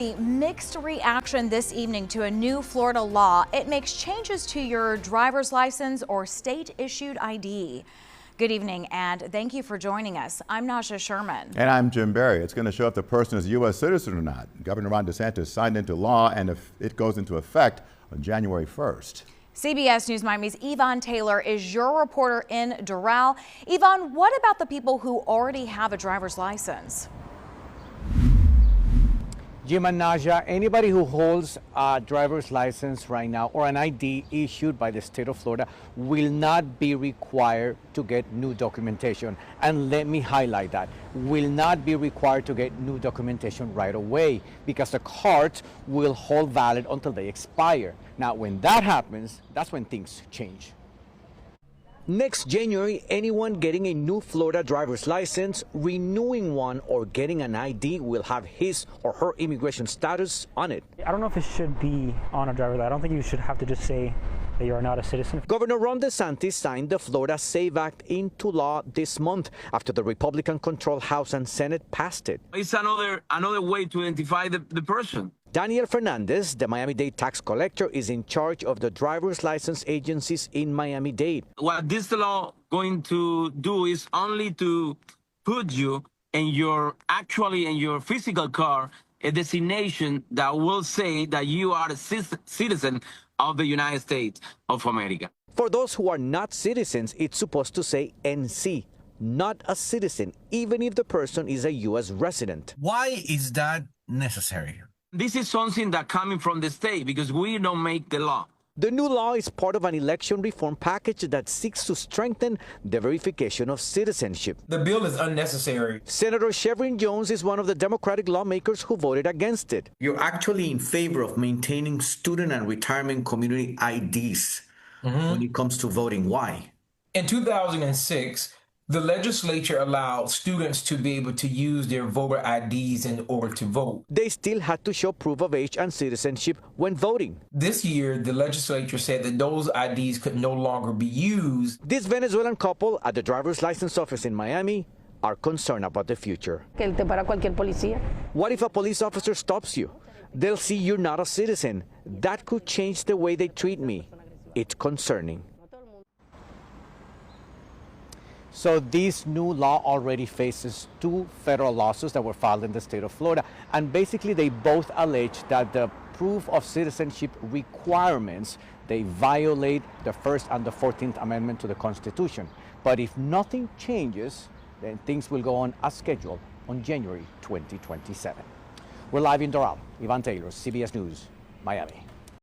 Mixed reaction this evening to a new Florida law. It makes changes to your driver's license or state-issued ID. Good evening, and thank you for joining us. I'm Nasha Sherman. And I'm Jim Berry. It's going to show if the person is a U.S. citizen or not. Governor Ron DeSantis signed into law, and if it goes into effect on January 1st. CBS News Miami's Yvonne Taylor is your reporter in Doral. Yvonne, what about the people who already have a driver's license? Jim and Naja, anybody who holds a driver's license right now or an ID issued by the state of Florida will not be required to get new documentation. And let me highlight that, will not be required to get new documentation right away because the cards will hold valid until they expire. Now, when that happens, that's when things change. Next January, anyone getting a new Florida driver's license, renewing one, or getting an ID will have his or her immigration status on it. I don't know if it should be on a driver's license. I don't think you should have to just say that you are not a citizen. Governor Ron DeSantis signed the Florida SAVE Act into law this month after the Republican-controlled House and Senate passed it. It's another way to identify the person. Daniel Fernandez, the Miami-Dade tax collector, is in charge of the driver's license agencies in Miami-Dade. What this law going to do is only to put you in your physical car a designation that will say that you are a citizen of the United States of America. For those who are not citizens, it's supposed to say NC, not a citizen, even if the person is a U.S. resident. Why is that necessary? This is something that coming from the state because we don't make the law. The new law is part of an election reform package that seeks to strengthen the verification of citizenship. The bill is unnecessary. Senator Chevron Jones is one of the Democratic lawmakers who voted against it. You're actually in favor of maintaining student and retirement community IDs when it comes to voting. Why? In 2006, the legislature allowed students to be able to use their voter IDs in order to vote. They still had to show proof of age and citizenship when voting. This year, the legislature said that those IDs could no longer be used. This Venezuelan couple at the driver's license office in Miami are concerned about the future. What if a police officer stops you? They'll see you're not a citizen. That could change the way they treat me. It's concerning. So this new law already faces two federal lawsuits that were filed in the state of Florida. And basically they both allege that the proof of citizenship requirements, they violate the First and the 14th Amendment to the Constitution. But if nothing changes, then things will go on as scheduled on January 2027. We're live in Doral. Yvonne Taylor, CBS News, Miami.